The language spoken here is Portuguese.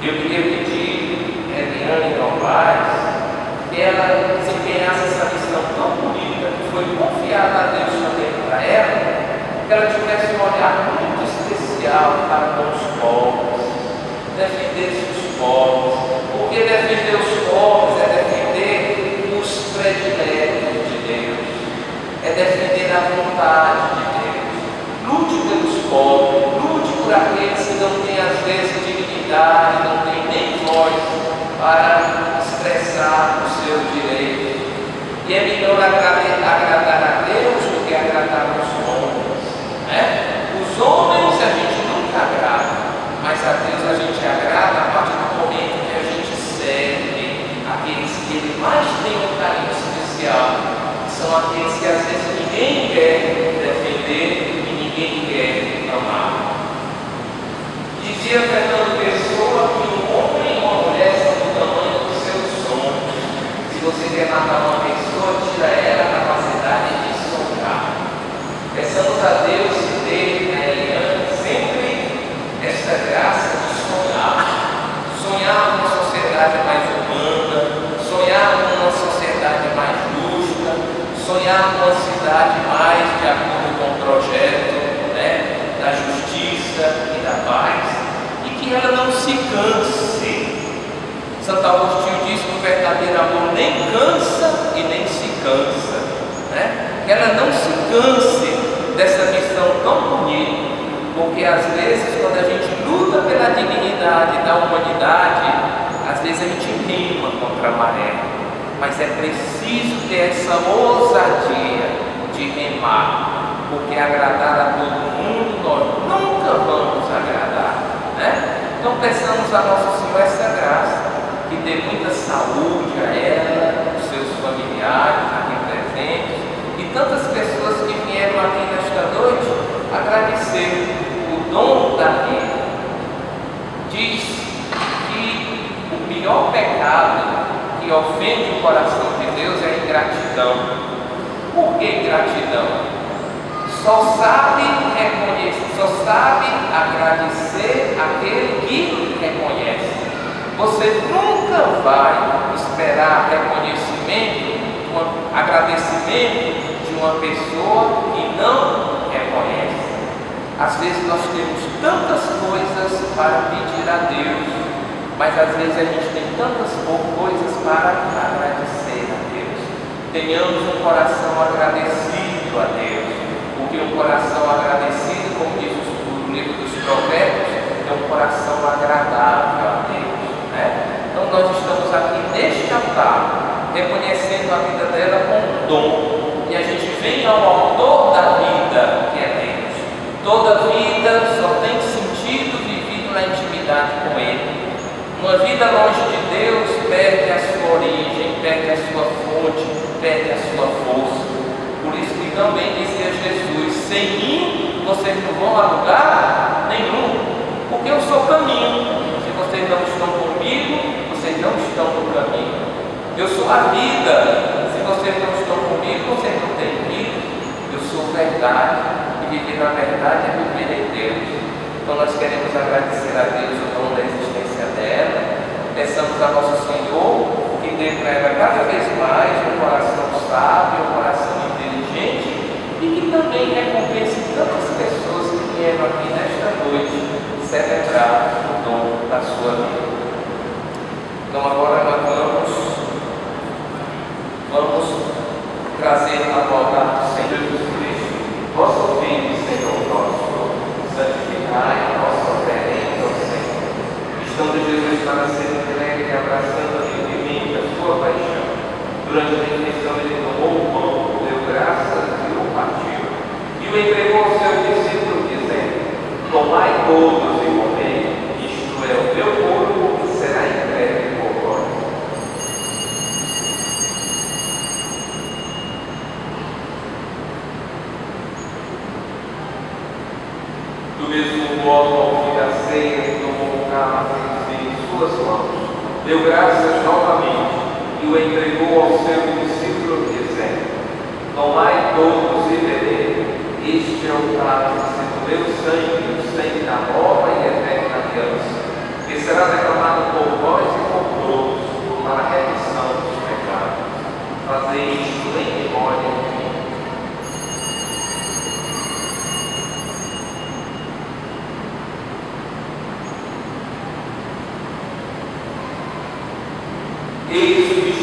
Eu queria pedir a Eliane Novaes que ela desempenhasse essa missão tão bonita que foi confiada a Deus também para ela, que ela tivesse um olhar muito especial para com os pobres, defender os pobres, porque defender os pobres é defender os prediletos de Deus, é defender a vontade de Deus. Lute pelos pobres, lute por aqueles que não têm às vezes dignidade, não têm nem voz para expressar o seu direito. E é melhor agradar a Deus do que agradar os homens, né? Os homens a gente nunca agrada, mas a Deus a gente agrada a partir do momento que a gente serve aqueles que Ele mais tem um carinho especial. São aqueles que às vezes ninguém quer defender e ninguém quer amar. Dizia Fernando Pessoa que um homem e uma mulher são do tamanho dos seus sonhos. Se você quer matar uma pessoa, tira ela a capacidade de sonhar. Peçamos a Deus que dê a Eliane sempre esta graça de sonhar. Sonhar com uma sociedade mais humana, sonhar com uma sociedade mais justa, sonhar com uma cidade mais de acordo com o projeto, né, da justiça e da paz, e que ela não se canse. Santo Agostinho diz que o verdadeiro amor nem cansa e nem se cansa, né? Que ela não se canse dessa missão tão bonita, porque às vezes quando a gente luta pela dignidade da humanidade, às vezes a gente rima contra a maré, mas é preciso ter essa ousadia de remar, porque agradar a todo mundo nós nunca vamos agradar, né? Então peçamos a Nosso Senhor essa graça, que dê muita saúde a ela, aos seus familiares aqui presentes e tantas pessoas que vieram aqui nesta noite agradecer o dom da vida. Diz que o pior pecado que ofende o coração de Deus é a ingratidão. Por que ingratidão? Só sabe reconhecer, só sabe agradecer aquele que reconhece. Você nunca vai esperar reconhecimento, agradecimento de uma pessoa que não reconhece. Às vezes nós temos tantas coisas para pedir a Deus, mas às vezes a gente tem tantas coisas para agradecer a Deus. Tenhamos um coração agradecido a Deus, porque um coração agradecido, como diz o livro dos Provérbios, é um coração agradável a Deus, né? Então nós estamos aqui neste altar, reconhecendo a vida dela como um dom, e a gente vem ao autor da vida, que é Deus. Toda vida só tem sentido vivido na intimidade com Ele. Uma vida longe de Deus perde a sua origem, perde a sua fonte, perde a sua força. Por isso que também dizia Jesus: sem mim vocês não vão a lugar nenhum, porque eu sou o caminho. Se vocês não estão comigo, vocês não estão no caminho. Eu sou a vida. Se vocês não estão comigo, vocês não têm vida. Eu sou verdade. E viver na verdade é viver em Deus. Então nós queremos agradecer a Deus o dom da existência dela. Peçamos a Nosso Senhor que dê para ela cada vez mais um coração sábio, um coração inteligente, e que também recompense tantas pessoas que vieram aqui nesta noite celebrar o dom da sua vida. Então agora nós vamos trazer a palavra do Senhor Jesus Cristo. Vosso Filho, Senhor nosso, santificai a vossa oferenda ao Senhor. Estando Jesus para ser entregue e abraçando livremente a sua paixão, durante a refeição ele tomou o pão, deu graças e o partiu, e o entregou aos seus discípulos, dizendo: tomai todos e comei, isto é o meu corpo que será entregue por vós. Do mesmo modo, ao fim da ceia, tomou um cálice em suas mãos, deu graças novamente e o entregou aos seus discípulos, dizendo: tomai todos e bebei, este é o cálice do meu sangue, o sangue da nova e eterna aliança, que será derramado Eis o